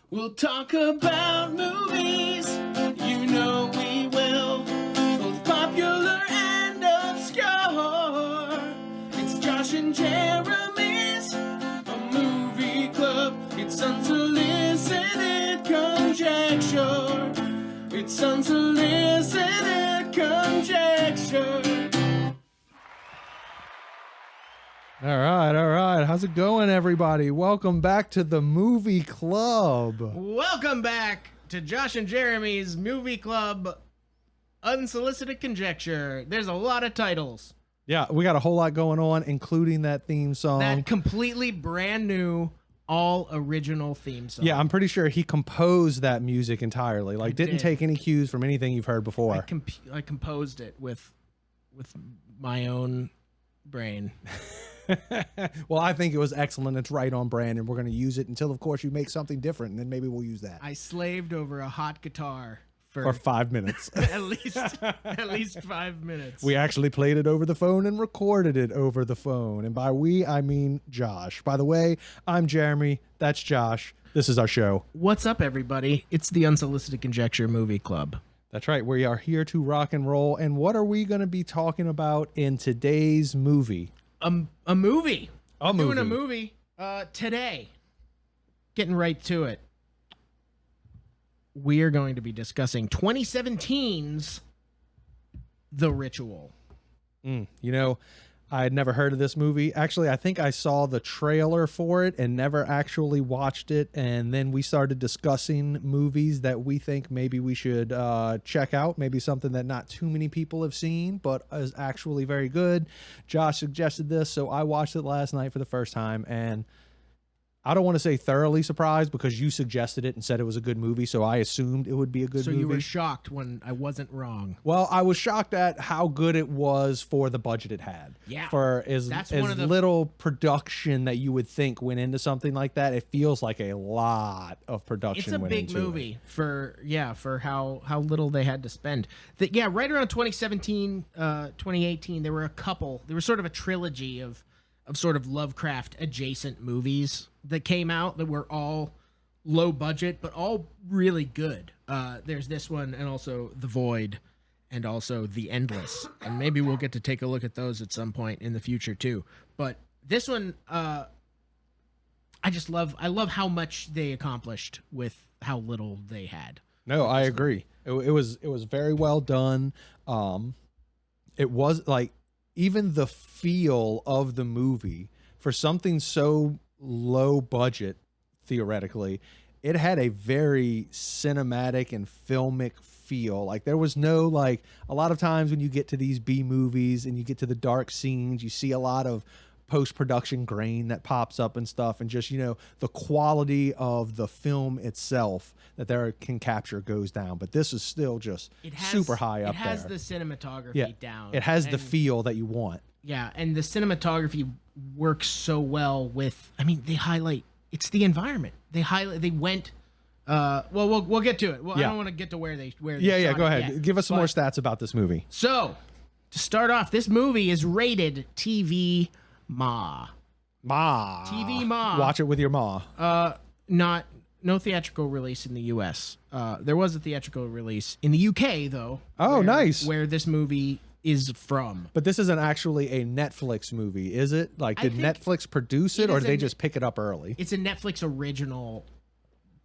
We'll talk about movies, you know we will, both popular and obscure. It's Josh and Jeremy's a movie club. It's unsolicited conjecture. It's unsolicited conjecture. All right. How's it going, everybody? Welcome back to the movie club. Welcome back to Josh and Jeremy's movie club, Unsolicited Conjecture. There's a lot of titles. Yeah, we got a whole lot going on, including that theme song. That completely brand new, all original theme song. Yeah, I'm pretty sure he composed that music entirely. Like, didn't take any cues from anything you've heard before. I composed it with my own brain. Well, I think it was excellent. It's right on brand, and we're going to use it until, of course, you make something different, and then maybe we'll use that. I slaved over a hot guitar for 5 minutes. at least 5 minutes. We actually played it over the phone and recorded it over the phone. And by we, I mean Josh. By the way, I'm Jeremy. That's Josh. This is our show. What's up, everybody? It's the Unsolicited Conjecture Movie Club. That's right. We are here to rock and roll. And what are we going to be talking about in today's movie? A movie. Doing a movie today. Getting right to it. We are going to be discussing 2017's The Ritual. You know, I had never heard of this movie. Actually, I think I saw the trailer for it and never actually watched it. And then we started discussing movies that we think maybe we should check out. Maybe something that not too many people have seen, but is actually very good. Josh suggested this, so I watched it last night for the first time. And I don't want to say thoroughly surprised because you suggested it and said it was a good movie, so I assumed it would be a good movie. So you were shocked when I wasn't wrong. Well, I was shocked at how good it was for the budget it had. Yeah. For as little production that you would think went into something like that, it feels like a lot of production went into it. It's a big movie for how little they had to spend. Right around 2017, 2018, there were sort of a trilogy of sort of Lovecraft adjacent movies that came out that were all low budget, but all really good. There's this one and also The Void and also The Endless. And maybe we'll get to take a look at those at some point in the future too. But this one, I love how much they accomplished with how little they had. No, I agree. It was very well done. It was like, even the feel of the movie for something so low budget, theoretically, it had a very cinematic and filmic feel. Like there was no, like, a lot of times when you get to these B movies and you get to the dark scenes, you see a lot of post-production grain that pops up and stuff, and just, you know, the quality of the film itself that they can capture goes down. But this is still just super high up there. It has the cinematography down. It has the feel that you want. Yeah, and the cinematography works so well with, I mean, they highlight, it's the environment. We'll get to it. Well, yeah. I don't want to get to where they go ahead. Yet. Give us some more stats about this movie. So, to start off, this movie is rated TV Ma. TV Ma. Watch it with your ma. No theatrical release in the U.S. There was a theatrical release in the U.K. though. Oh, nice. Where this movie is from. But this isn't actually a Netflix movie, is it? Like, did Netflix produce it, or did they just pick it up early? It's a Netflix original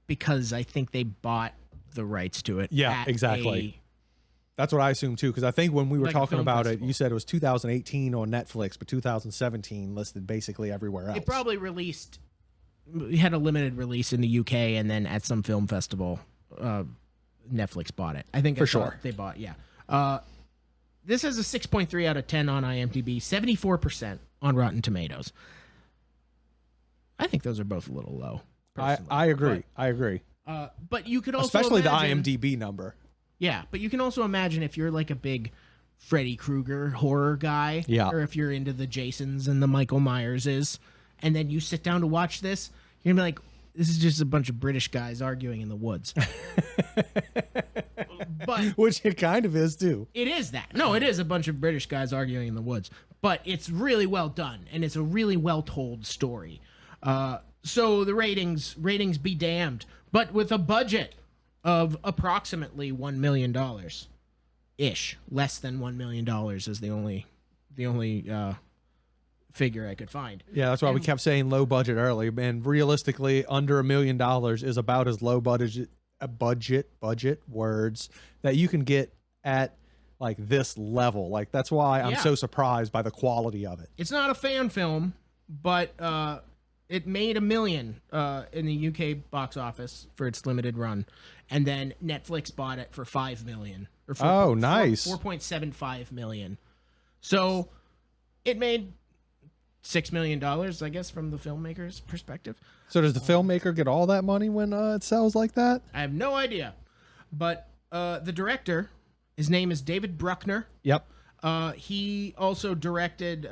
because I think they bought the rights to it. Yeah, exactly. That's what I assume too, because I think when we were talking about it, you said it was 2018 on Netflix, but 2017 listed basically everywhere else. It probably had a limited release in the UK, and then at some film festival, Netflix bought it. I think for sure they bought. Yeah. This has a 6.3 out of 10 on IMDb, 74% on Rotten Tomatoes. I think those are both a little low. I agree. But you could also especially imagine, the IMDb number. Yeah, but you can also imagine if you're like a big Freddy Krueger horror guy, or if you're into the Jasons and the Michael Myerses, and then you sit down to watch this, you're gonna be like, this is just a bunch of British guys arguing in the woods. But which it kind of is too. It is that. No, it is a bunch of British guys arguing in the woods. But it's really well done, and it's a really well told story. So the ratings be damned. but with a budget of approximately $1 million ish. Less than $1 million is the only figure I could find. Yeah, that's why we kept saying low budget early. And realistically, under $1 million is about as low budget words that you can get at like this level. Like that's why I'm so surprised by the quality of it. It's not a fan film, but it made $1 million in the UK box office for its limited run, and then Netflix bought it for $5 million. Or nice. 4.75 million. So it made $6 million, I guess, from the filmmaker's perspective. So does the filmmaker get all that money when it sells like that? I have no idea. But the director, his name is David Bruckner. Yep. He also directed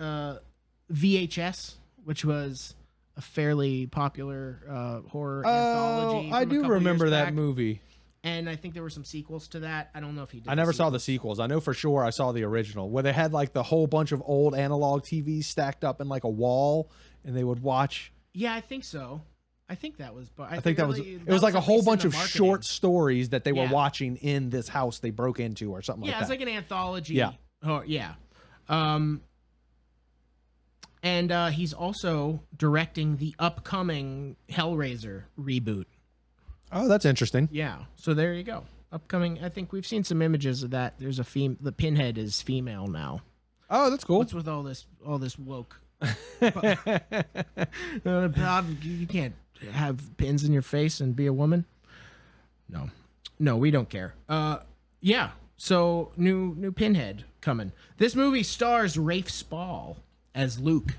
VHS, which was a fairly popular horror anthology. I do remember that movie. And I think there were some sequels to that. I don't know if he did. I never saw the sequels. I know for sure I saw the original, where they had like the whole bunch of old analog TVs stacked up in like a wall, and they would watch. Yeah, I think so. I think that was. But I think that was. It was like a whole bunch of short stories that they were watching in this house they broke into, or something like that. Yeah, it's like an anthology. Yeah. Oh, yeah. And he's also directing the upcoming Hellraiser reboot. Oh, that's interesting. Yeah. So there you go. Upcoming. I think we've seen some images of that. There's the Pinhead is female now. Oh, that's cool. What's with all this woke? You can't have pins in your face and be a woman. No, we don't care. Yeah. So new Pinhead coming. This movie stars Rafe Spall as Luke,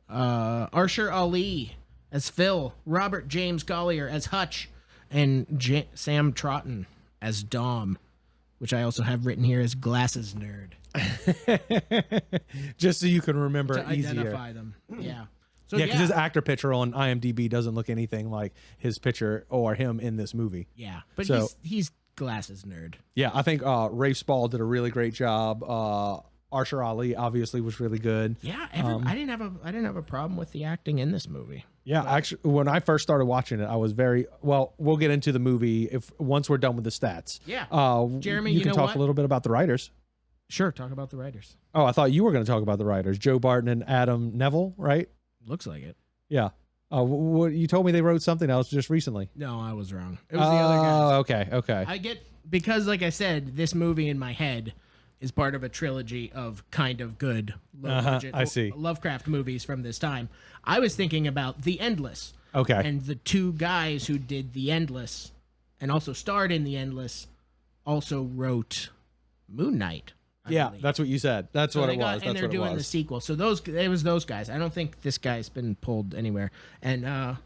Arshur Ali as Phil, Robert James Collier as Hutch, and Sam Trotton as Dom, which I also have written here as Glasses Nerd. Just so you can remember to easier. Identify them. Yeah. So yeah, because his actor picture on IMDb doesn't look anything like his picture or him in this movie. Yeah, but so, he's Glasses Nerd. Yeah, I think Rafe Spall did a really great job. Arshur Ali obviously was really good. Yeah, I didn't have a problem with the acting in this movie. Yeah, actually, when I first started watching it, I was very well. We'll get into the movie once we're done with the stats. Yeah, Jeremy, you can talk a little bit about the writers. Sure, talk about the writers. Oh, I thought you were going to talk about the writers, Joe Barton and Adam Neville, right? Looks like it. Yeah. You told me they wrote something else just recently. No, I was wrong. It was the other guys. Oh, okay. Because, like I said, this movie in my head is part of a trilogy of kind of good low-budget Lovecraft movies from this time. I was thinking about The Endless. Okay. And the two guys who did The Endless and also starred in The Endless also wrote Moon Knight. I believe. That's what you said. That's what it was. And they're doing the sequel. So it was those guys. I don't think this guy's been pulled anywhere. And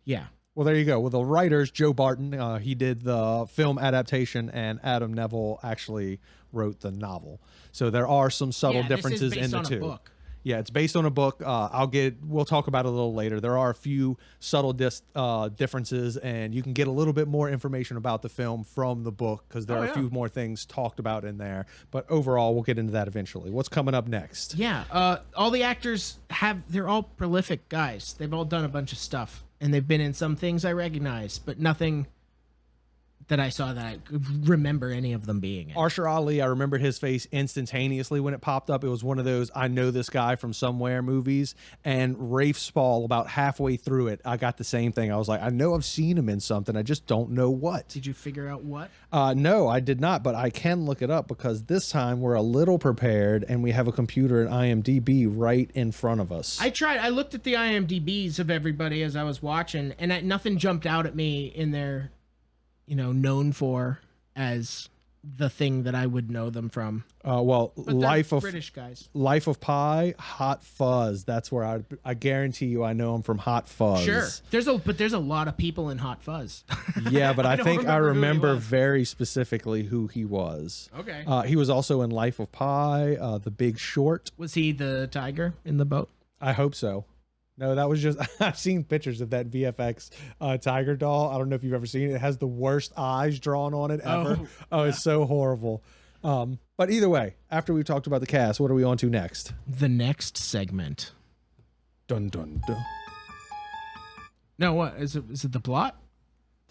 yeah. Well, there you go. Well, the writers, Joe Barton, he did the film adaptation, and Adam Neville actually wrote the novel. So there are some subtle differences in the two. Book. Yeah, it's based on a book. We'll talk about it a little later. There are a few subtle differences, and you can get a little bit more information about the film from the book because there are a few more things talked about in there. But overall, we'll get into that eventually. What's coming up next? Yeah, all the actors they're all prolific guys. They've all done a bunch of stuff, and they've been in some things I recognize, but nothing that I saw that I could remember any of them being in. Arshur Ali, I remembered his face instantaneously when it popped up. It was one of those I know this guy from somewhere movies. And Rafe Spall, about halfway through it, I got the same thing. I was like, I know I've seen him in something. I just don't know what. Did you figure out what? No, I did not, but I can look it up because this time we're a little prepared and we have a computer and IMDb right in front of us. I looked at the IMDbs of everybody as I was watching, and nothing jumped out at me in their known for as the thing that I would know them from. British guys. Life of Pi, Hot Fuzz. That's where I guarantee you I know them from Hot Fuzz. Sure. There's a lot of people in Hot Fuzz. Yeah, but I think I remember very specifically who he was. Okay. He was also in Life of Pi, The Big Short. Was he the tiger in the boat? I hope so. No, that was just, I've seen pictures of that VFX tiger doll. I don't know if you've ever seen it. It has the worst eyes drawn on it ever. It's so horrible. But either way, after we've talked about the cast, what are we on to next? The next segment. Dun, dun, dun. No, what? Is it the plot?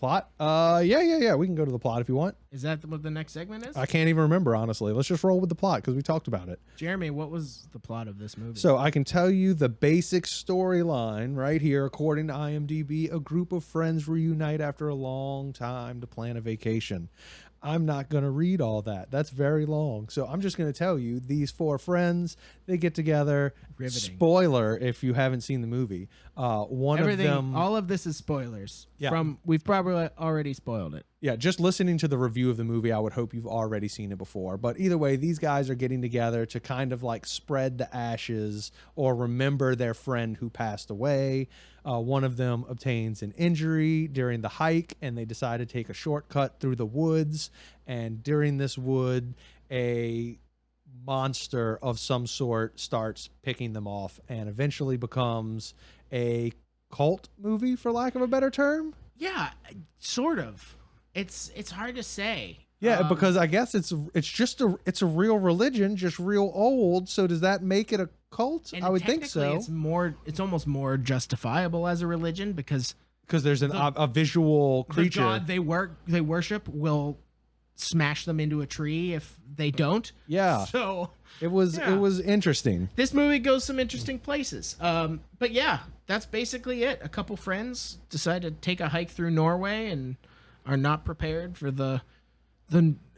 Plot? Yeah. We can go to the plot if you want. Is that what the next segment is? I can't even remember, honestly. Let's just roll with the plot because we talked about it. Jeremy, what was the plot of this movie? So I can tell you the basic storyline right here. According to IMDb, a group of friends reunite after a long time to plan a vacation. I'm not going to read all that. That's very long. So I'm just going to tell you these four friends, they get together. Riveting. Spoiler if you haven't seen the movie. One of them. All of this is spoilers. Yeah. We've probably already spoiled it. Yeah, just listening to the review of the movie, I would hope you've already seen it before. But either way, these guys are getting together to kind of like spread the ashes or remember their friend who passed away. One of them obtains an injury during the hike, and they decide to take a shortcut through the woods. And during this wood, a monster of some sort starts picking them off and eventually becomes a cult movie, for lack of a better term. Yeah, sort of. It's hard to say. Yeah, because I guess it's a real religion, just real old. So does that make it a cult? And I would think so. It's almost more justifiable as a religion because there's a visual creature. The god they worship will smash them into a tree if they don't. Yeah. So it was interesting. This movie goes some interesting places. But yeah, that's basically it. A couple friends decide to take a hike through Norway and are not prepared for the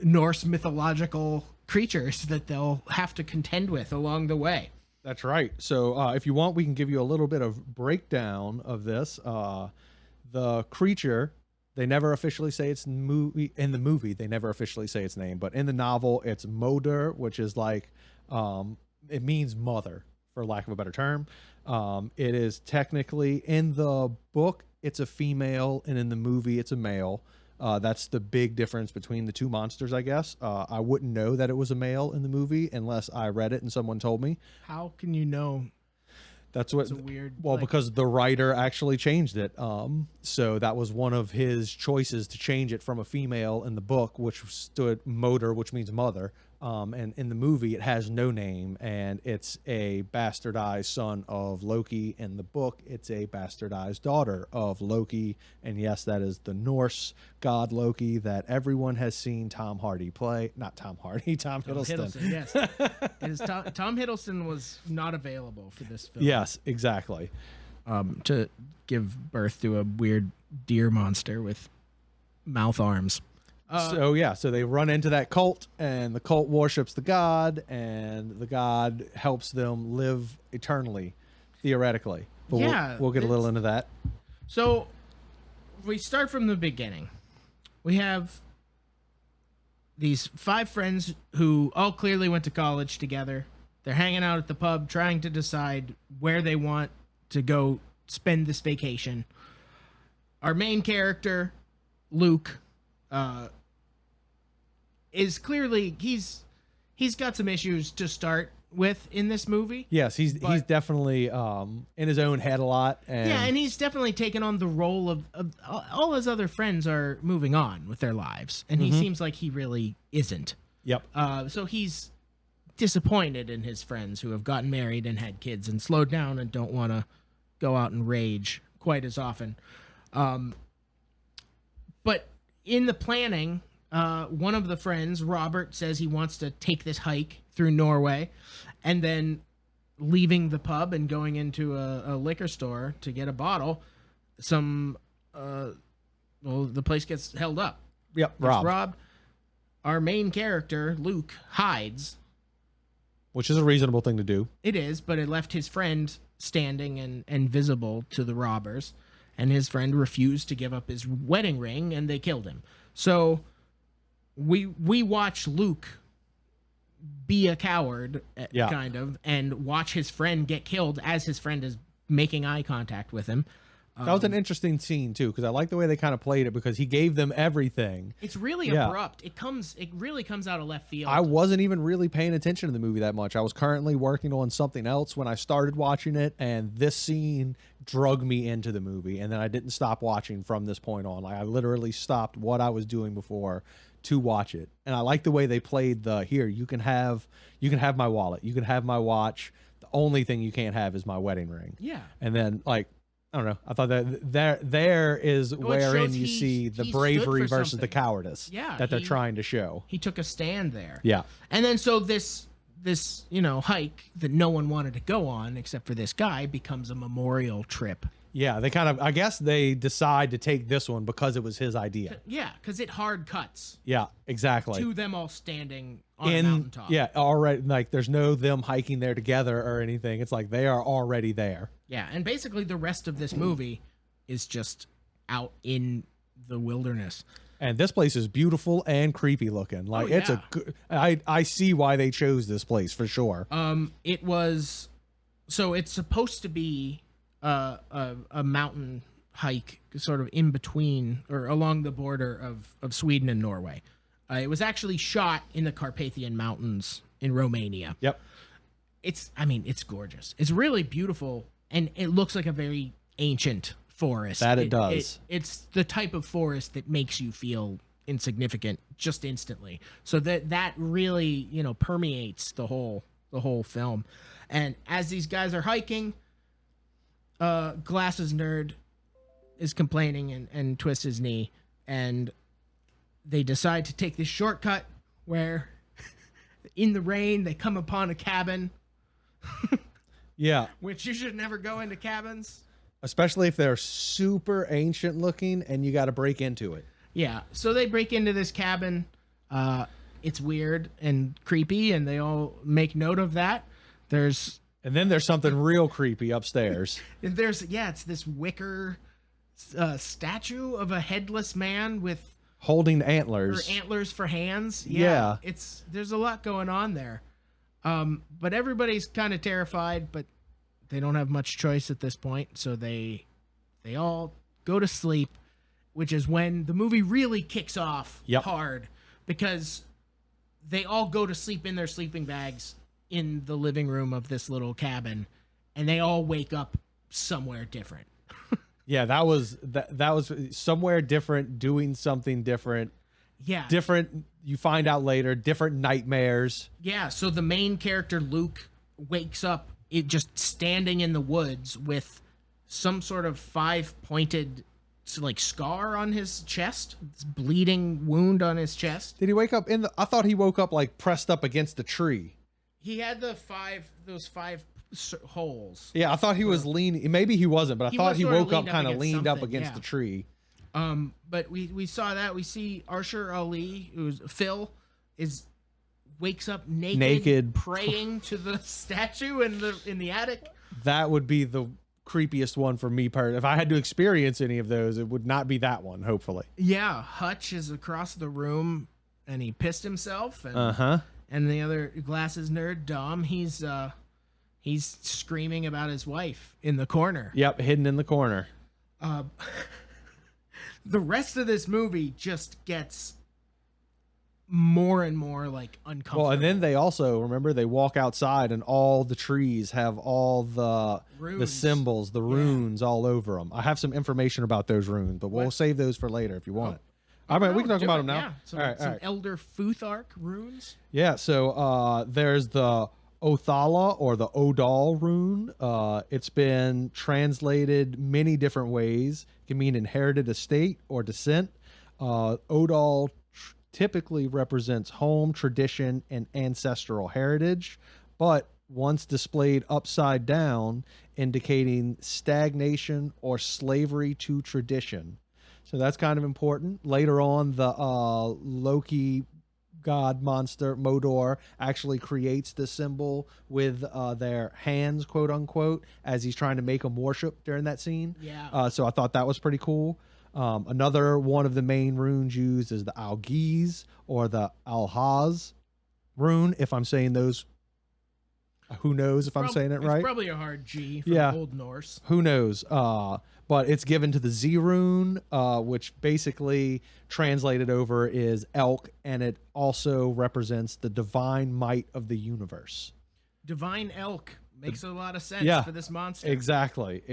Norse mythological creatures that they'll have to contend with along the way. That's right. So if you want, we can give you a little bit of breakdown of this. The creature, they never officially say its movie. In the movie, they never officially say its name, but in the novel, it's Moder, which is like it means mother, for lack of a better term. It is technically, in the book, it's a female, and in the movie, it's a male. That's the big difference between the two monsters, I guess. I wouldn't know that it was a male in the movie unless I read it and someone told me. How can you know? That's what. It's a weird. Well, because the writer actually changed it. So that was one of his choices to change it from a female in the book, which stood Moder, which means mother. And in the movie, it has no name, and it's a bastardized son of Loki. In the book, it's a bastardized daughter of Loki. And yes, that is the Norse god Loki that everyone has seen Tom Hardy play. Not Tom Hardy, Tom Hiddleston. Yes. It is Tom Hiddleston was not available for this film. Yes, exactly. To give birth to a weird deer monster with mouth arms. So they run into that cult, and the cult worships the god, and the god helps them live eternally, theoretically. But we'll get a little into that. So we start from the beginning. We have these 5 friends who all clearly went to college together. They're hanging out at the pub, trying to decide where they want to go spend this vacation. Our main character, Luke, is clearly he's got some issues to start with in this movie. Yes, he's definitely in his own head a lot. And he's definitely taken on the role of all his other friends are moving on with their lives, and he seems like he really isn't. Yep. So he's disappointed in his friends who have gotten married and had kids and slowed down and don't want to go out and rage quite as often. But in the planning, one of the friends, Robert, says he wants to take this hike through Norway, and then leaving the pub and going into a liquor store to get a bottle, the place gets held up. Yep, Rob. Our main character, Luke, hides. Which is a reasonable thing to do. It is, but it left his friend standing and visible to the robbers, and his friend refused to give up his wedding ring, and they killed him. So we watch Luke be a coward, kind of, and watch his friend get killed as his friend is making eye contact with him. That was an interesting scene too, because I like the way they kind of played it, because he gave them everything. It's really abrupt. It really comes out of left field. I wasn't even really paying attention to the movie that much. I was currently working on something else when I started watching it, and this scene drug me into the movie, and then I didn't stop watching from this point on. Like, I literally stopped what I was doing before to watch it. And I like the way they played the, here, you can have my wallet, you can have my watch. The only thing you can't have is my wedding ring. Yeah. And then, like, I don't know. I thought that there is wherein you see the he bravery stood for versus the something. cowardice Yeah, that they're trying to show. He took a stand there. Yeah. And then so this hike that no one wanted to go on except for this guy becomes a memorial trip. Yeah, they kind of, I guess they decide to take this one because it was his idea. Yeah, because it hard cuts Yeah, exactly. to them all standing on a mountaintop. Yeah, already, like there's no them hiking there together or anything. It's like they are already there. Yeah, and basically the rest of this movie is just out in the wilderness. And this place is beautiful and creepy looking. Like it's yeah. a good, I see why they chose this place for sure. It was, so it's supposed to be a mountain hike sort of in between or along the border of Sweden and Norway. It was actually shot in the Carpathian Mountains in Romania. Yep. It's gorgeous. It's really beautiful, and it looks like a very ancient forest. That it does. It's the type of forest that makes you feel insignificant just instantly. So that really, permeates the whole film. And as these guys are hiking, Glasses Nerd is complaining and twists his knee, and they decide to take this shortcut where in the rain they come upon a cabin. Yeah. Which you should never go into cabins. Especially if they're super ancient looking and you got to break into it. Yeah. So they break into this cabin. It's weird and creepy, and they all make note of that. And then there's something real creepy upstairs. It's this wicker statue of a headless man with holding antlers. Or antlers for hands. Yeah. There's a lot going on there. But everybody's kind of terrified, but they don't have much choice at this point, so they all go to sleep, which is when the movie really kicks off hard, because they all go to sleep in their sleeping bags in the living room of this little cabin, and they all wake up somewhere different. Yeah, that was somewhere different, doing something different. Yeah. Different, you find out later, different nightmares. Yeah, so the main character, Luke, wakes up just standing in the woods with some sort of 5-pointed scar on his chest, this bleeding wound on his chest. Did he wake up I thought he woke up like pressed up against a tree. He had those five holes. Yeah, I thought he was leaning. Maybe he wasn't, but I thought he woke up kind of leaned up against the tree. But we saw that. We see Arshur Ali, who's Phil, wakes up naked, praying to the statue in the attic. That would be the creepiest one for me. If I had to experience any of those, it would not be that one. Hopefully. Yeah, Hutch is across the room, and he pissed himself. And the other Glasses Nerd, Dom, he's screaming about his wife in the corner. Yep, hidden in the corner. The rest of this movie just gets more and more uncomfortable. Well, and then they also, remember, they walk outside and all the trees have all the symbols, the runes all over them. I have some information about those runes, but we'll save those for later if you want. I mean, we can talk about them now. Yeah. Some Elder Futhark runes. Yeah, so there's the Othala or the Odal rune. It's been translated many different ways. It can mean inherited estate or descent. Odal typically represents home, tradition, and ancestral heritage, but once displayed upside down, indicating stagnation or slavery to tradition. So that's kind of important. Later on, the Loki god monster Modor actually creates the symbol with their hands, quote unquote, as he's trying to make them worship during that scene. Yeah. So I thought that was pretty cool. Another one of the main runes used is the Algiz or the Alhaz rune, if I'm saying those. Who knows if I'm saying it right? It's probably a hard G from Old Norse. Who knows? But it's given to the Z rune, which basically translated over is elk, and it also represents the divine might of the universe. Divine elk makes a lot of sense for this monster. Exactly.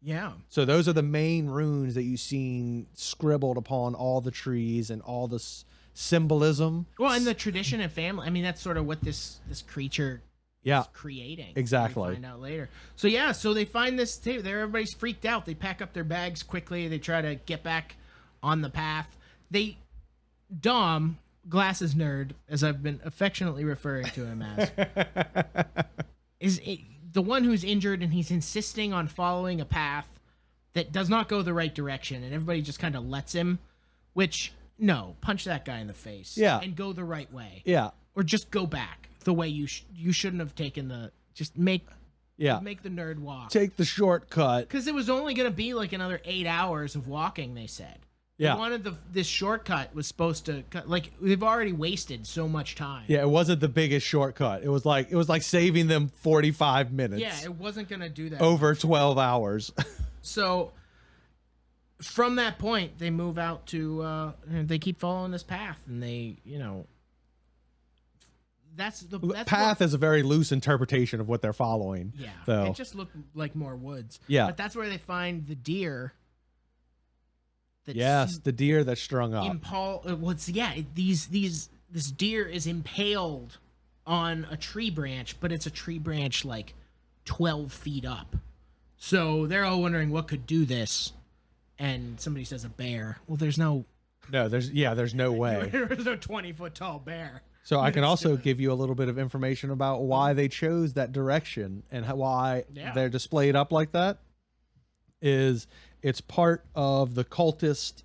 Yeah. So those are the main runes that you've seen scribbled upon all the trees and all this symbolism. Well, and the tradition and family. I mean, that's sort of what this creature Yeah. creating. Exactly. We find out later. So yeah, so they find this too. Everybody's freaked out. They pack up their bags quickly. They try to get back on the path. Dom, glasses nerd, as I've been affectionately referring to him as, is the one who's injured, and he's insisting on following a path that does not go the right direction, and everybody just kind of lets him. Which, no, punch that guy in the face. Yeah. And go the right way. Yeah. Or just go back the way you shouldn't have taken the. Just make the nerd walk. Take the shortcut. Because it was only going to be like another 8 hours of walking, they said. They wanted this shortcut was supposed to, like, they've already wasted so much time. Yeah, it wasn't the biggest shortcut. It was like saving them 45 minutes. Yeah, it wasn't going to do that. Over 12 hours. So from that point, they move out to, they keep following this path, and they, that's path is a very loose interpretation of what they're following. Yeah, though. it just looked like more woods. Yeah. But that's where they find the deer. Yes, the deer that's strung up. This deer is impaled on a tree branch, but it's a tree branch like 12 feet up. So they're all wondering what could do this. And somebody says a bear. Well, there's no no way. There's no 20-foot tall bear. So I can also give you a little bit of information about why they chose that direction and why they're displayed up like that. It's part of the cultist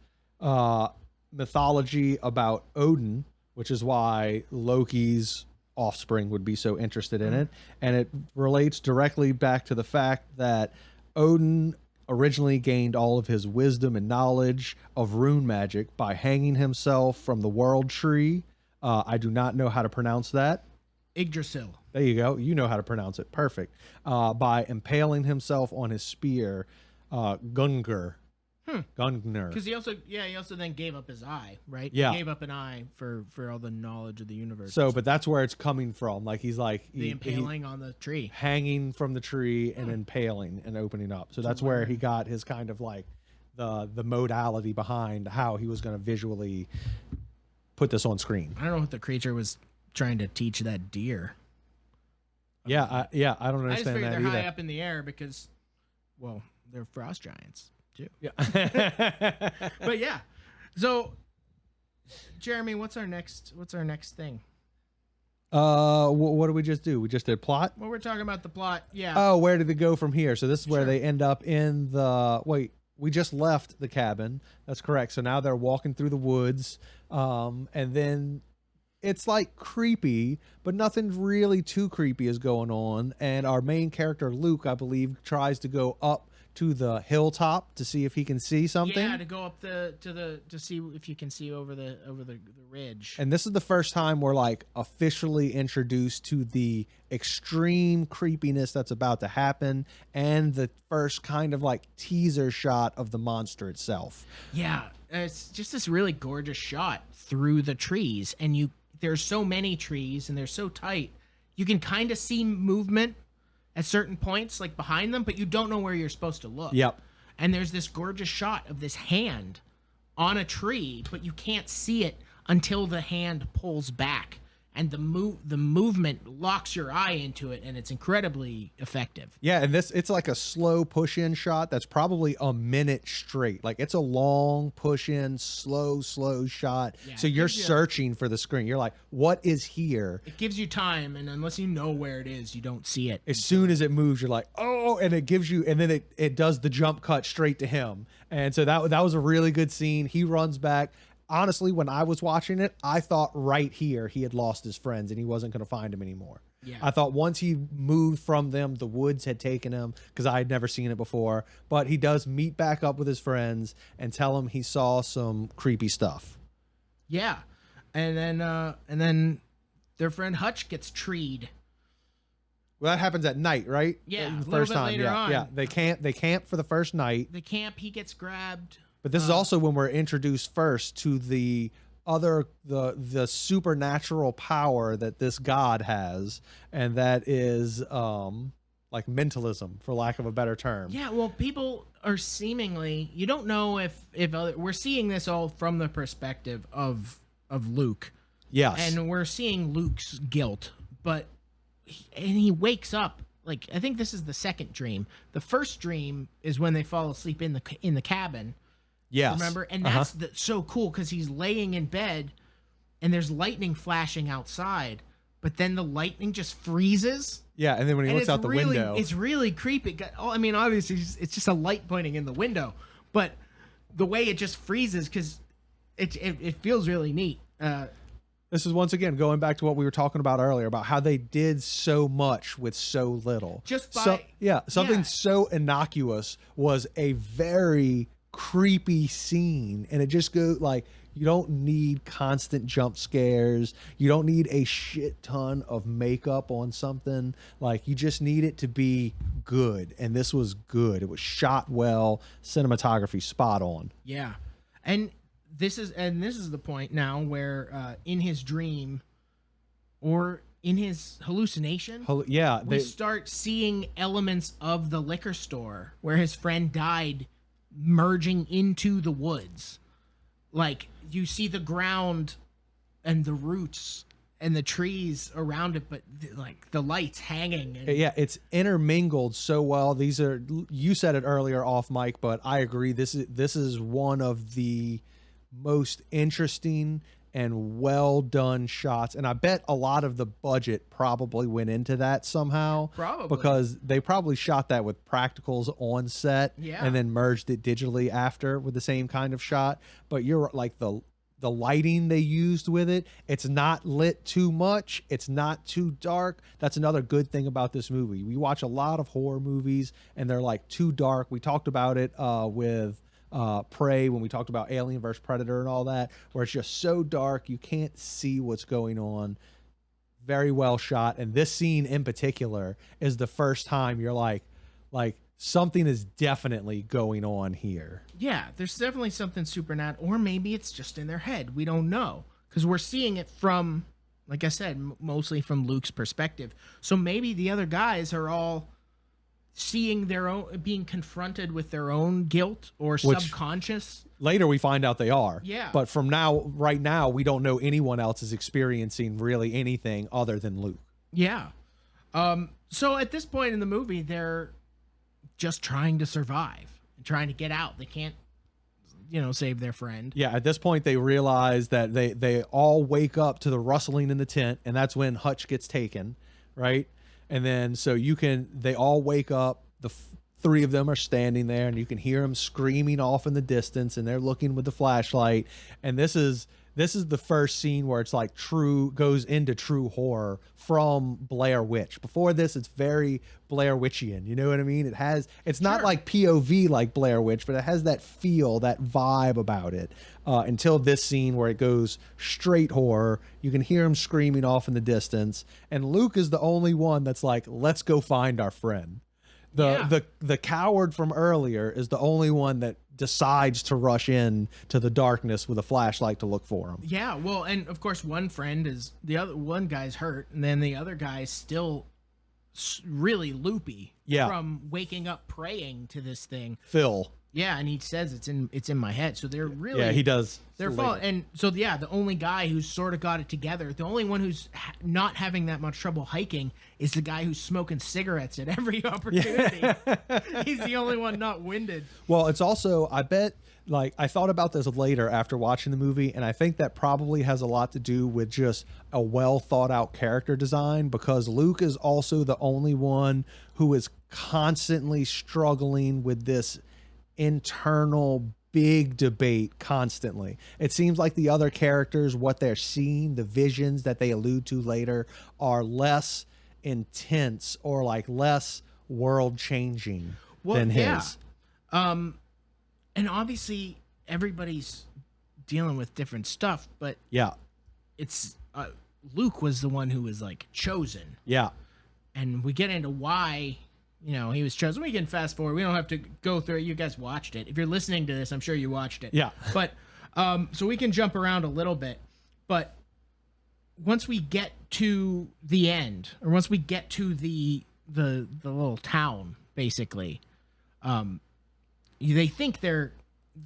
mythology about Odin, which is why Loki's offspring would be so interested in it. And it relates directly back to the fact that Odin originally gained all of his wisdom and knowledge of rune magic by hanging himself from the world tree. I do not know how to pronounce that. Yggdrasil. There you go. You know how to pronounce it. Perfect. By impaling himself on his spear, Gungnir. Gungnir. Because he also then gave up his eye, right? Yeah. He gave up an eye for all the knowledge of the universe. So, but that's where it's coming from. Like he's like the impaling on the tree, hanging from the tree and impaling and opening up. So that's where he got his kind of like the modality behind how he was going to visually put this on screen. I don't know what the creature was trying to teach that deer. I don't understand I just figured that they're either. high up in the air because, well, they're frost giants too. Yeah. But yeah, so Jeremy, what's our next thing? What did we just do? We just did plot. Well, we're talking about the plot. Yeah. Oh, where did it go from here? So this is where they end up in the we just left the cabin. That's correct. So now they're walking through the woods. And then it's like creepy, but nothing really too creepy is going on. And our main character, Luke, I believe, tries to go up to the hilltop to see if he can see something. Yeah, to go up to see if you can see over the ridge. And this is the first time we're like officially introduced to the extreme creepiness that's about to happen, and the first kind of like teaser shot of the monster itself. Yeah, it's just this really gorgeous shot through the trees, and there's so many trees and they're so tight, you can kind of see movement at certain points, like behind them, but you don't know where you're supposed to look. Yep. And there's this gorgeous shot of this hand on a tree, but you can't see it until the hand pulls back, and the movement locks your eye into it, and it's incredibly effective. Yeah, and it's like a slow push-in shot that's probably a minute straight. Like it's a long push-in, slow shot. Yeah, so you're searching for the screen. You're like, what is here? It gives you time, and unless you know where it is, you don't see it. As soon as it moves, you're like, oh, and it gives you, and then it does the jump cut straight to him. And so that was a really good scene. He runs back. Honestly, when I was watching it, I thought right here he had lost his friends and he wasn't going to find him anymore. Yeah. I thought once he moved from them, the woods had taken him, because I had never seen it before. But he does meet back up with his friends and tell them he saw some creepy stuff. Yeah, and then their friend Hutch gets treed. Well, that happens at night, right? Yeah, the first time. Later on. Yeah. They camp for the first night. They camp. He gets grabbed. But this is also when we're introduced first to the supernatural power that this god has, and that is like mentalism, for lack of a better term. Yeah, well, people are seemingly, you don't know if we're seeing this all from the perspective of Luke. Yes. And we're seeing Luke's guilt, but he wakes up. Like, I think this is the second dream. The first dream is when they fall asleep in the cabin. Yes. Remember? And that's so cool because he's laying in bed and there's lightning flashing outside, but then the lightning just freezes. Yeah, and then when he looks out the window, it's really creepy. I mean, obviously, it's just a light pointing in the window, but the way it just freezes because it feels really neat. This is once again going back to what we were talking about earlier about how they did so much with so little. Just by something so innocuous was a very creepy scene, and it just goes like, you don't need constant jump scares. You don't need a shit ton of makeup on something. Like, you just need it to be good, and this was good. It was shot well, cinematography spot on. Yeah, and this is the point now where in his dream or in his hallucination, we start seeing elements of the liquor store where his friend died merging into the woods. Like, you see the ground and the roots and the trees around it, but like the lights hanging. And yeah, it's intermingled so well. These are, you said it earlier off mic, but I agree. This is one of the most interesting and well done shots, and I bet a lot of the budget probably went into that somehow. Probably because they probably shot that with practicals on set, and then merged it digitally after with the same kind of shot. But you're like the lighting they used with it. It's not lit too much. It's not too dark. That's another good thing about this movie. We watch a lot of horror movies, and they're like too dark. We talked about it with Prey when we talked about Alien vs Predator and all that, where it's just so dark you can't see what's going on. Very well shot, and this scene in particular is the first time you're like something is definitely going on here. Yeah, there's definitely something supernatural, or maybe it's just in their head. We don't know because we're seeing it from, like I said, mostly from Luke's perspective. So maybe the other guys are all seeing their own, being confronted with their own guilt or subconscious. Later we find out they are. Yeah. But right now, we don't know anyone else is experiencing really anything other than Luke. Yeah. So at this point in the movie, they're just trying to survive and trying to get out. They can't, save their friend. Yeah. At this point, they realize that they all wake up to the rustling in the tent, and that's when Hutch gets taken, right? And then they all wake up. The three of them are standing there, and you can hear them screaming off in the distance, and they're looking with the flashlight. And this is the first scene where it's like goes into true horror from Blair Witch. Before this, it's very Blair Witchian. You know what I mean? It's not like POV like Blair Witch, but it has that feel, that vibe about it. Until this scene where it goes straight horror. You can hear him screaming off in the distance, and Luke is the only one that's like, let's go find our friend. The coward from earlier is the only one that decides to rush in to the darkness with a flashlight to look for him. Yeah, well, and of course one guy's hurt, and then the other guy's still really loopy from waking up praying to this thing. Phil. Yeah, and he says it's in my head. So they're really... Yeah, he does. They're falling. And so, yeah, the only guy who's sort of got it together, the only one who's not having that much trouble hiking is the guy who's smoking cigarettes at every opportunity. He's the only one not winded. Well, it's also, I bet, like, I thought about this later after watching the movie, and I think that probably has a lot to do with just a well thought out character design, because Luke is also the only one who is constantly struggling with this internal big debate constantly. It seems like the other characters, what they're seeing, the visions that they allude to later, are less intense or like less world changing than his. And obviously everybody's dealing with different stuff, but it's Luke was the one who was like chosen. Yeah. And we get into why he was chosen. We can fast forward. We don't have to go through it. You guys watched it. If you're listening to this, I'm sure you watched it. Yeah. But so we can jump around a little bit. But once we get to the end, or once we get to the little town, basically, they think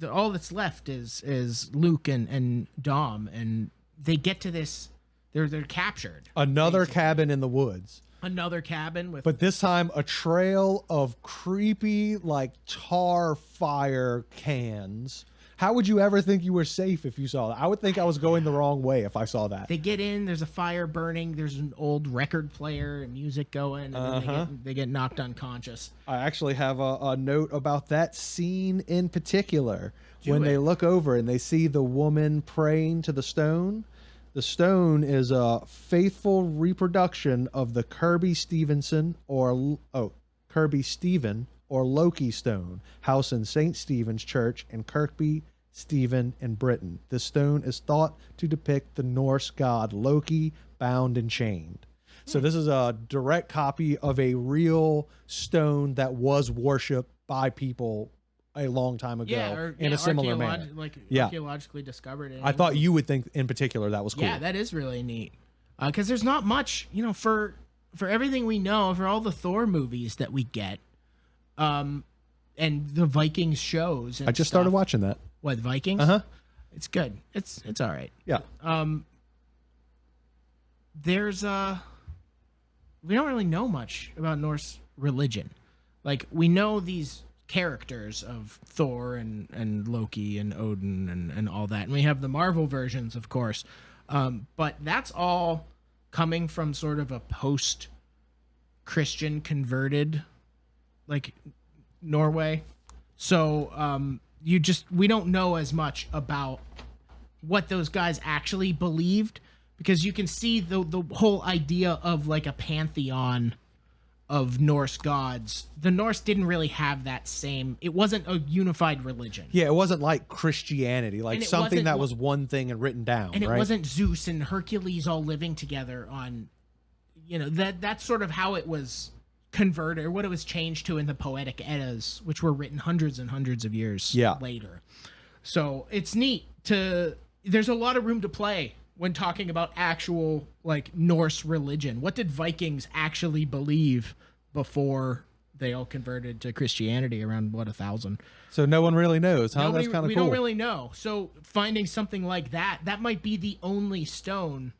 all that's left is Luke and Dom, and they get to this. They're captured. Another cabin in the woods. Another cabin with. But this time, a trail of creepy, like, tar fire cans. How would you ever think you were safe if you saw that? I would think I was going the wrong way if I saw that. They get in, there's a fire burning, there's an old record player and music going, and then they get knocked unconscious. I actually have a note about that scene in particular. When they look over and they see the woman praying to the stone. The stone is a faithful reproduction of the Kirby Stephen or Loki stone, house in St. Stephen's Church in Kirkby, Stephen, in Britain. This stone is thought to depict the Norse god Loki bound and chained. So this is a direct copy of a real stone that was worshipped by people a long time ago in a similar manner. Archaeologically discovered it. I thought you would think in particular that was cool. Yeah, that is really neat. Because there's not much, for everything we know, for all the Thor movies that we get, and the Vikings shows. And I just started watching that. What, Vikings? It's good. It's all right. Yeah. There's we don't really know much about Norse religion. Like, we know these characters of Thor and Loki and Odin and all that, and we have the Marvel versions, of course, but that's all coming from sort of a post-Christian converted, like, Norway. So we don't know as much about what those guys actually believed, because you can see the whole idea of, like, a pantheon of Norse gods. The Norse didn't really have that same. It wasn't a unified religion. Yeah, it wasn't like Christianity, like something that was one thing and written down. And it wasn't Zeus and Hercules all living together on, that's sort of how it was converted, or what it was changed to in the Poetic Eddas, which were written hundreds and hundreds of years later. So it's neat there's a lot of room to play when talking about actual, like, Norse religion. What did Vikings actually believe before they all converted to Christianity around, 1,000? So no one really knows, huh? That's kind of cool. We don't really know. So finding something like that might be the only stone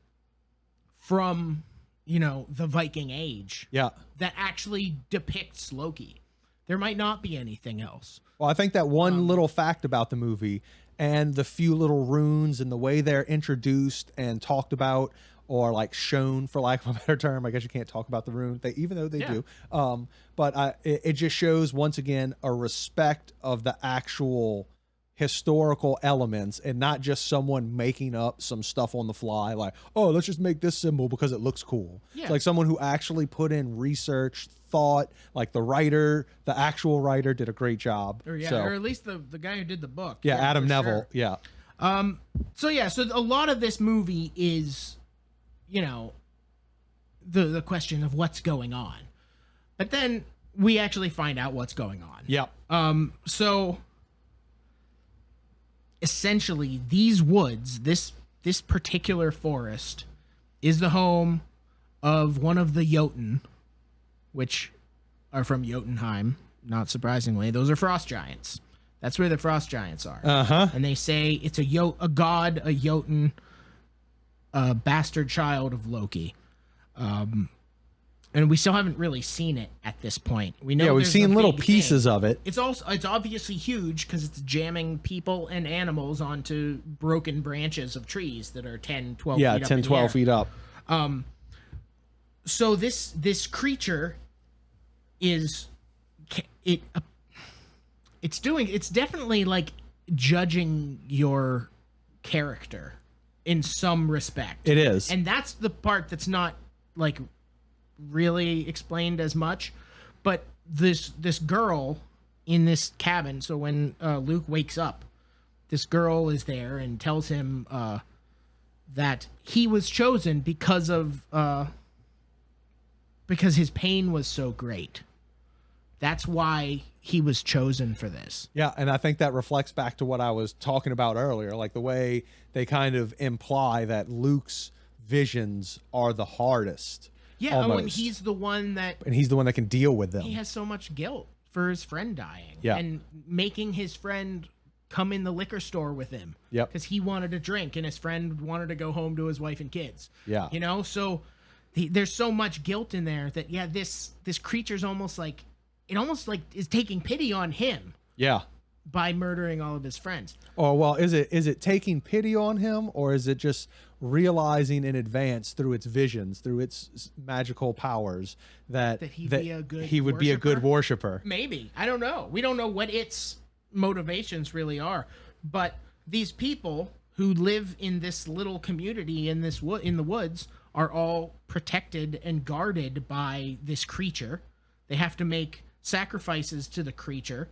from, the Viking Age that actually depicts Loki. There might not be anything else. Well, I think that one little fact about the movie and the few little runes and the way they're introduced and talked about, or, like, shown, for lack of a better term. I guess you can't talk about the rune, even though they do. But it just shows, once again, a respect of the actual historical elements, and not just someone making up some stuff on the fly, like, oh, let's just make this symbol because it looks cool. It's like someone who actually put in research, thought, like the actual writer did a great job. Or at least the guy who did the book. Adam Neville. Sure. So a lot of this movie is, the question of what's going on. But then we actually find out what's going on. So essentially, these woods, this particular forest, is the home of one of the Jotun, which are from Jotunheim, not surprisingly. Those are frost giants. That's where the frost giants are. And they say it's a god, a Jotun, a bastard child of Loki. And we still haven't really seen it at this point. We know we've seen little pieces of it. It's obviously huge because it's jamming people and animals onto broken branches of trees that are 10, 12 feet up. 10, 12 feet up. So this creature it's definitely, like, judging your character in some respect. It is. And that's the part that's not, like, really explained as much. But this girl in this cabin, so when Luke wakes up, this girl is there and tells him that he was chosen because his pain was so great. That's why he was chosen for this. Yeah, and I think that reflects back to what I was talking about earlier, like the way they kind of imply that Luke's visions are the hardest. Yeah, and he's the one that can deal with them. He has so much guilt for his friend dying. Yeah. And making his friend come in the liquor store with him. Yep. Because he wanted a drink and his friend wanted to go home to his wife and kids. Yeah. So there's so much guilt in there that this creature's almost like is taking pity on him Yeah. by murdering all of his friends. Or well, is it taking pity on him, or is it just realizing in advance through its visions, through its magical powers, that he would be a good worshiper? Maybe. I don't know. We don't know what its motivations really are. But these people who live in this little community in the woods are all protected and guarded by this creature. They have to make sacrifices to the creature.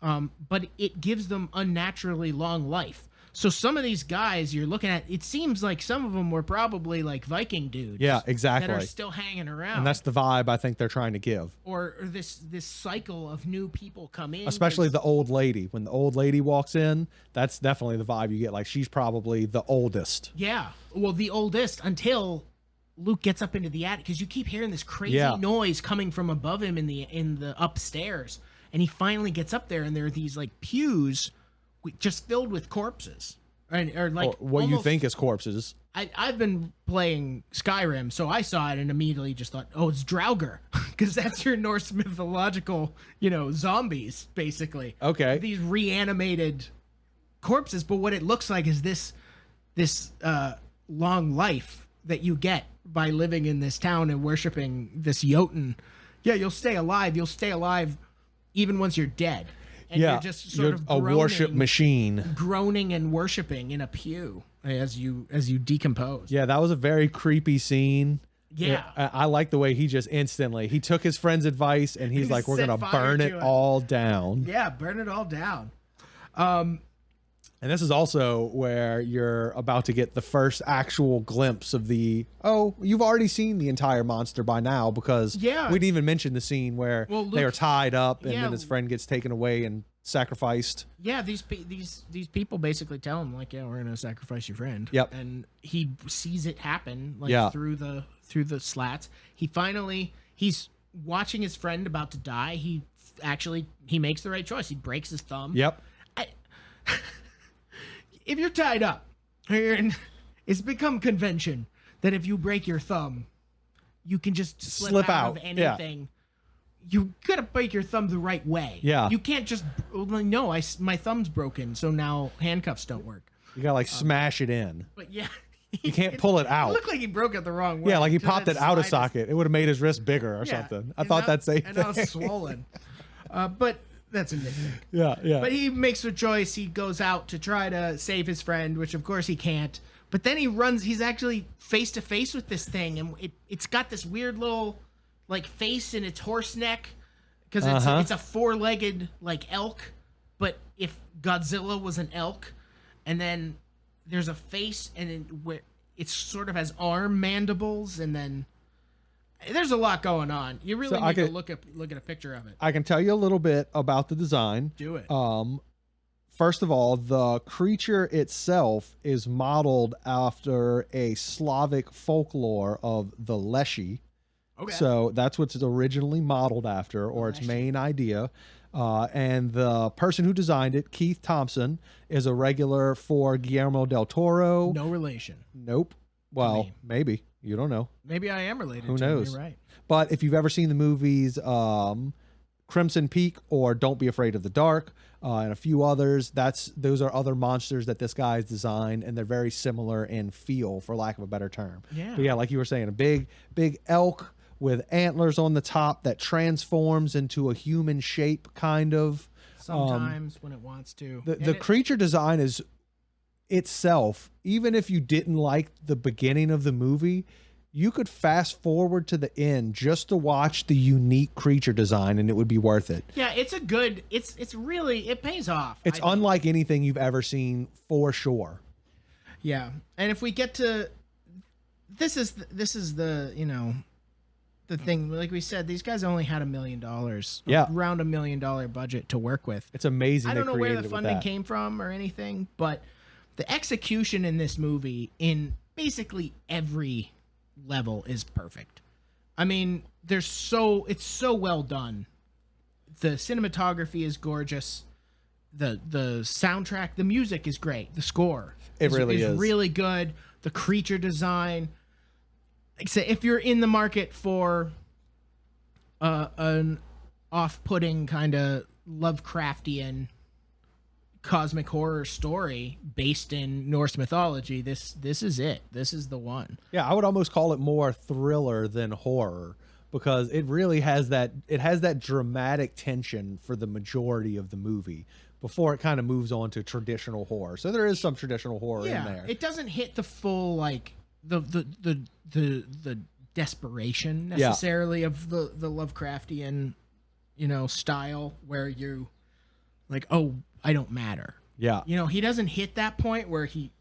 But it gives them unnaturally long life. So some of these guys you're looking at, it seems like some of them were probably like Viking dudes. Yeah, exactly. That are still hanging around. And that's the vibe I think they're trying to give. Or this cycle of new people come in. Especially the old lady. When the old lady walks in, that's definitely the vibe you get. Like, she's probably the oldest. Yeah. Well, the oldest until Luke gets up into the attic, because you keep hearing this crazy noise coming from above him in the upstairs. And he finally gets up there, and there are these like pews just filled with corpses, or like what you think is corpses. I've been playing Skyrim, so I saw it and immediately just thought, oh, it's Draugr, because that's your Norse mythological, zombies, basically. Okay. These reanimated corpses, but what it looks like is this long life that you get by living in this town and worshiping this Jotun. Yeah, you'll stay alive. You'll stay alive even once you're dead. And you're just sort of a worship machine, groaning and worshiping in a pew as you decompose. Yeah, that was a very creepy scene. Yeah. I like the way he just instantly, he took his friend's advice and he's like, we're going to burn it all down. Yeah, burn it all down. And this is also where you're about to get the first actual glimpse of you've already seen the entire monster by now, because we didn't even mention the scene where they are tied up and then his friend gets taken away and sacrificed. Yeah, these people basically tell him, like, yeah, we're going to sacrifice your friend. Yep. And he sees it happen, like, through the slats. He's watching his friend about to die. He makes the right choice. He breaks his thumb. Yep. If you're tied up, it's become convention that if you break your thumb, you can just slip out of anything. Yeah. You gotta break your thumb the right way. Yeah. You can't just, no, my thumb's broken, so now handcuffs don't work. You gotta smash it in. But yeah. You can't pull it out. It looked like he broke it the wrong way. Yeah, like he popped it out of socket. It would have made his wrist bigger or something. I thought that's safe. And now it's swollen. But that's a nitpick. Yeah. But he makes a choice. He goes out to try to save his friend, which of course he can't. But then he's actually face to face with this thing, and it's got this weird little like face in its horse neck, because it's a four-legged like elk, but if Godzilla was an elk, and then there's a face, and then where it sort of has arm mandibles, and then there's a lot going on. You really need to look at a picture of it. I can tell you a little bit about the design. Do it. First of all, the creature itself is modeled after a Slavic folklore of the Leshy. Okay. So that's what it's originally modeled after, or its main idea. And the person who designed it, Keith Thompson, is a regular for Guillermo del Toro. No relation. Nope. Well, maybe. You don't know. Maybe I am related. Who knows? You're right. But if you've ever seen the movies Crimson Peak or Don't Be Afraid of the Dark, and a few others, those are other monsters that this guy's designed, and they're very similar in feel, for lack of a better term. Yeah. But yeah, like you were saying, a big elk with antlers on the top that transforms into a human shape, kind of. Sometimes when it wants to. The creature design is itself, even if you didn't like the beginning of the movie, you could fast forward to the end just to watch the unique creature design, and it would be worth it. Yeah, it's really, it pays off. It's unlike anything you've ever seen, for sure. Yeah. And if we get to, this is the, the thing, like we said, these guys only had $1 million, around $1 million budget to work with. It's amazing. I don't know where the funding came from or anything, but the execution in this movie, in basically every level, is perfect. I mean, it's so well done. The cinematography is gorgeous. The soundtrack, the music is great. The score is really good. The creature design. like say if you're in the market for an off-putting kind of Lovecraftian cosmic horror story based in Norse mythology, this is it. This is the one. Yeah, I would almost call it more thriller than horror because it really has that dramatic tension for the majority of the movie before it kind of moves on to traditional horror. So there is some traditional horror in there. It doesn't hit the full like the desperation necessarily of the Lovecraftian, style where you like, oh, I don't matter. Yeah. He doesn't hit that point where he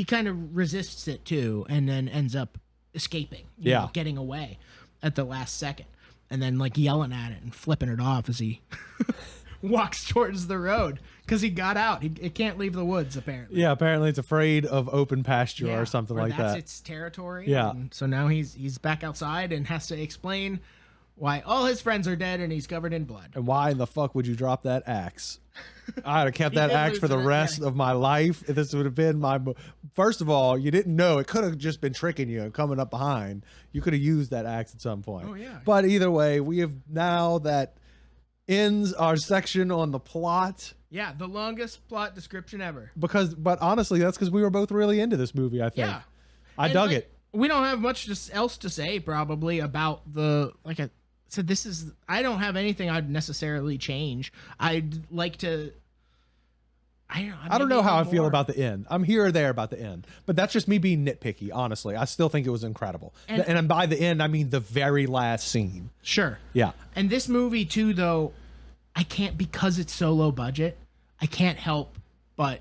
kind of resists it too, and then ends up escaping. Getting away at the last second, and then like yelling at it and flipping it off as he walks towards the road because he got out. It can't leave the woods apparently. Yeah, apparently it's afraid of open pasture or something like that's that. Its territory. Yeah. And so now he's back outside and has to explain why all his friends are dead and he's covered in blood. And why in the fuck would you drop that axe? I'd have kept that axe for the rest of my life. This would have been my... First of all, you didn't know. It could have just been tricking you and coming up behind. You could have used that axe at some point. Oh, yeah. But either way, we have now that ends our section on the plot. Yeah, the longest plot description ever. But honestly, that's because we were both really into this movie, I think. Yeah. I dug it. We don't have much else to say probably about the... So this is... I don't have anything I'd necessarily change. I'd like to... I don't know how I feel about the end. I'm here or there about the end. But that's just me being nitpicky, honestly. I still think it was incredible. And by the end, I mean the very last scene. Sure. Yeah. And this movie, too, though, I can't... Because it's so low budget, I can't help but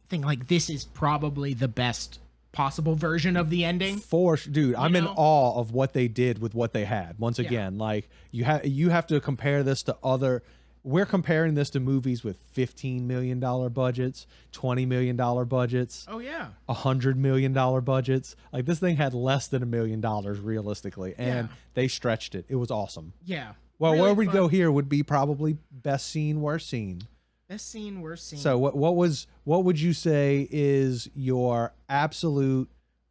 think, like, this is probably the best possible version of the ending. Dude, I'm in awe of what they did with what they had. Once again, like, you have to compare this to other... We're comparing this to movies with $15 million budgets, $20 million budgets. Oh, yeah. $100 million budgets. Like, this thing had less than $1 million realistically, and they stretched it. It was awesome. Yeah. Well, really where we go here would be probably best scene, worst scene. Best scene, worst scene. So what would you say is your absolute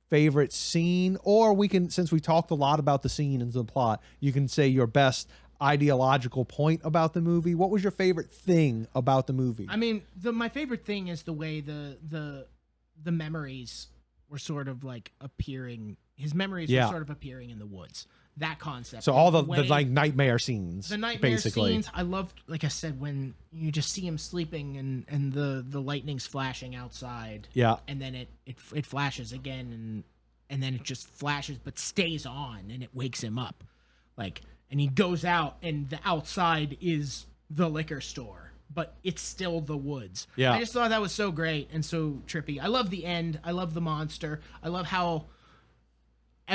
favorite scene? Or we can, since we talked a lot about the scene and the plot, you can say your best ideological point about the movie. What was your favorite thing about the movie? I mean, my favorite thing is the way the memories were sort of like appearing. His memories were sort of appearing in the woods. That concept. So all the like nightmare scenes. The nightmare basically. scenes. I loved, like I said, when you just see him sleeping and the lightning's flashing outside. Yeah. And then it flashes again and then it just flashes but stays on and it wakes him up. Like, and he goes out and the outside is the liquor store, but it's still the woods. Yeah. I just thought that was so great and so trippy. I love the end. I love the monster. I love how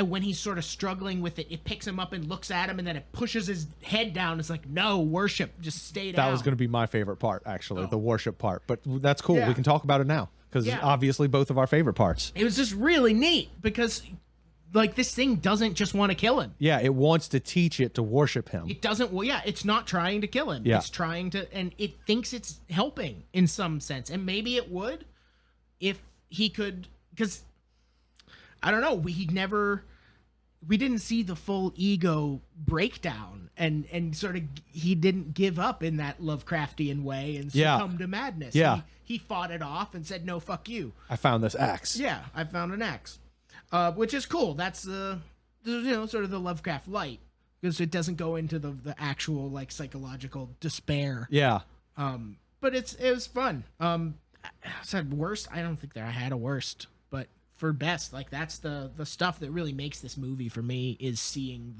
when he's sort of struggling with it, it picks him up and looks at him, and then it pushes his head down. It's like, no, worship, just stay down. That was going to be my favorite part, actually, the worship part. But that's cool. We can talk about it now, because obviously both of our favorite parts. It was just really neat, because like this thing doesn't just want to kill him. Yeah, it wants to teach it to worship him. It doesn't. Well, yeah, it's not trying to kill him. Yeah. It's trying to, and it thinks it's helping in some sense, and maybe it would if he could, because I don't know. We didn't see the full ego breakdown, and sort of he didn't give up in that Lovecraftian way and succumb to madness. Yeah, he fought it off and said, "No, fuck you. I found this axe. Yeah, I found an axe." Which is cool. That's the sort of the Lovecraft light, because it doesn't go into the actual like psychological despair. Yeah. But it was fun. I said worst. I don't think that I had a worst, but for best, like that's the stuff that really makes this movie for me, is seeing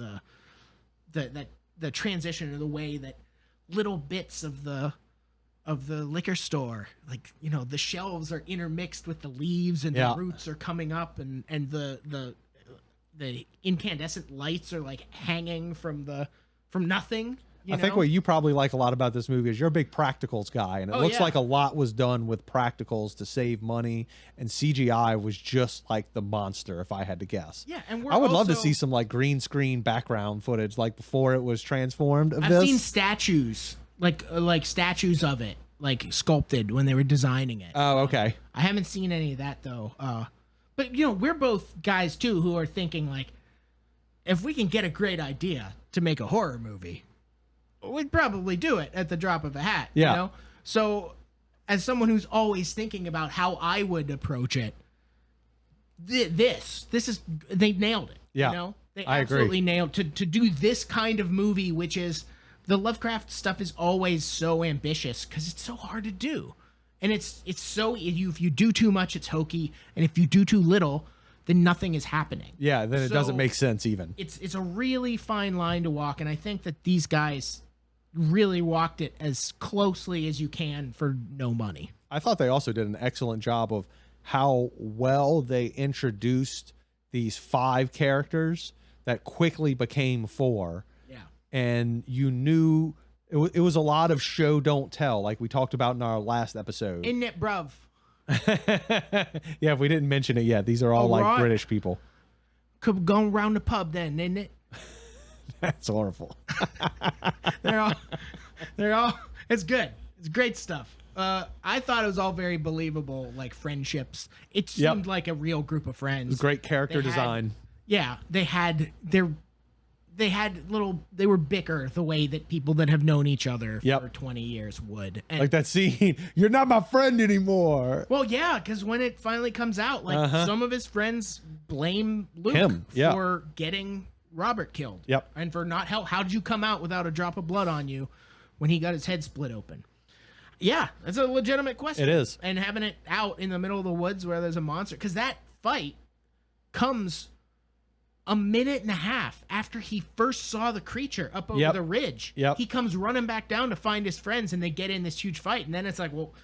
the transition, or the way that little bits of the liquor store, like, the shelves are intermixed with the leaves, and the roots are coming up, and the incandescent lights are like hanging from nothing. I think what you probably like a lot about this movie is you're a big practicals guy, and it looks like a lot was done with practicals to save money, and CGI was just like the monster, if I had to guess. Yeah, and I would love to see some like green screen background footage, like before it was transformed. I've seen statues, like statues of it, like sculpted when they were designing it. Oh, okay. I haven't seen any of that though. But, you know, we're both guys, too, who are thinking, like, if we can get a great idea to make a horror movie, we'd probably do it at the drop of a hat, Yeah. you know? So, as someone who's always thinking about how I would approach it, this is, they nailed it, Yeah, you know? They I agree. absolutely nailed to do this kind of movie, which is, the Lovecraft stuff is always so ambitious because it's so hard to do. And it's so, if you do too much, it's hokey. And if you do too little, then nothing is happening. Yeah, then it So, doesn't make sense even. It's a really fine line to walk. And I think that these guys really walked it as closely as you can for no money. I thought they also did an excellent job of how well they introduced these 5 characters that quickly became 4. Yeah. And you knew it was a lot of show don't tell, like we talked about in our last episode. Isn't it, bruv? Yeah, if we didn't mention it yet, these are all like right. British people. Could have gone round the pub then, isn't it? That's horrible. They're all, it's good. It's great stuff. I thought it was all very believable, like friendships. It seemed like a real group of friends. Great character design. Yeah, they were bicker the way that people that have known each other for 20 years would. And, Like that scene, you're not my friend anymore. well, yeah, because when it finally comes out, like some of his friends blame Luke Him, yeah. for getting Robert killed. Yep. And for not how did you come out without a drop of blood on you when he got his head split open? Yeah, that's a legitimate question. It is. And having it out in the middle of the woods where there's a monster, because that fight comes a minute and a half after he first saw the creature up over the ridge. Yep. He comes running back down to find his friends, and they get in this huge fight. And then it's like, well,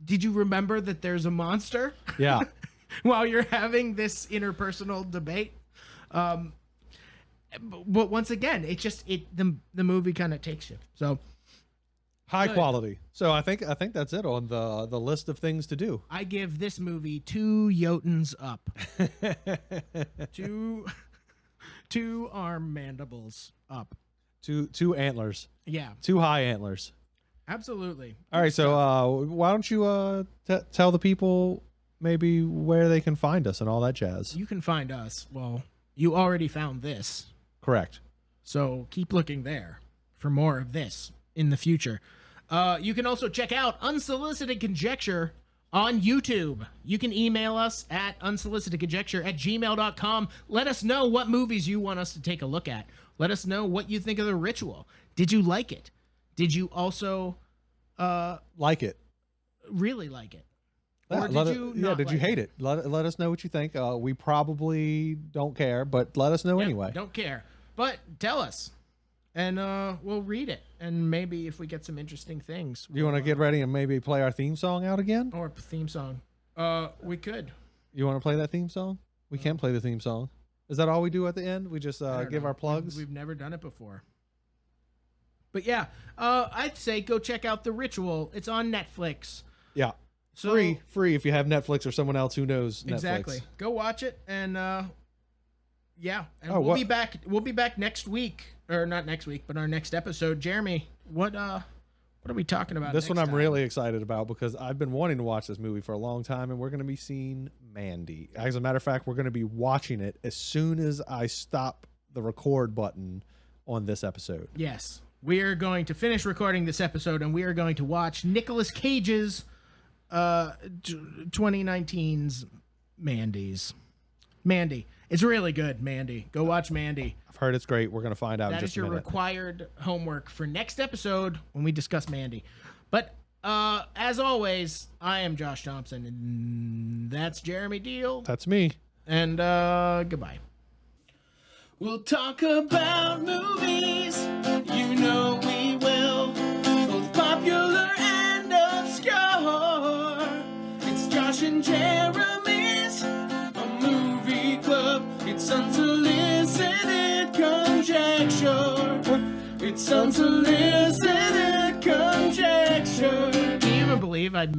did you remember that there's a monster? Yeah. While you're having this interpersonal debate. But once again, the movie kind of takes you. So High quality. So I think that's it on the list of things to do. I give this movie 2 Jotuns up. two arm mandibles up. Two antlers. Yeah, 2 high antlers. absolutely. All right, so why don't you tell the people maybe where they can find us and all that jazz? You can find us. Well, you already found this. Correct. So keep looking there for more of this in the future. You can also check out Unsolicited Conjecture on YouTube. You can email us at unsolicitedconjecture@gmail.com. Let us know what movies you want us to take a look at. Let us know what you think of The Ritual. Did you like it? Did you also Like it. really like it? Yeah, Or did you not did you like hate it? Let us know what you think. We probably don't care, but let us know Yeah, anyway. Don't care. But tell us. And we'll read it. And maybe if we get some interesting things. You want to get ready and maybe play our theme song out again? Or theme song. We could. You want to play that theme song? We can play the theme song. Is that all we do at the end? We just I don't give know. our plugs? We've never done it before. But yeah, I'd say go check out The Ritual. It's on Netflix. Yeah. So, Free if you have Netflix or someone else who knows Netflix. Exactly. Go watch it, and yeah, and Oh, we'll what- be back. We'll be back next week, or not next week, but our next episode. Jeremy, what are we talking about? This one next I'm time? really excited about because I've been wanting to watch this movie for a long time, and we're going to be seeing Mandy. As a matter of fact, we're going to be watching it as soon as I stop the record button on this episode. Yes, we are going to finish recording this episode, and we are going to watch Nicolas Cage's 2019's Mandy. It's really good, Mandy. Go watch Mandy. I've heard it's great. We're going to find out in That just is your a minute. required homework for next episode when we discuss Mandy. But as always, I am Josh Thompson, and that's Jeremy Deal. That's me. And goodbye. We'll talk about movies, you know we will, both popular and obscure. It's Josh and Jeremy's a movie club. It's unsolicited conjecture. It's unsolicited conjecture. Can you even believe I'd made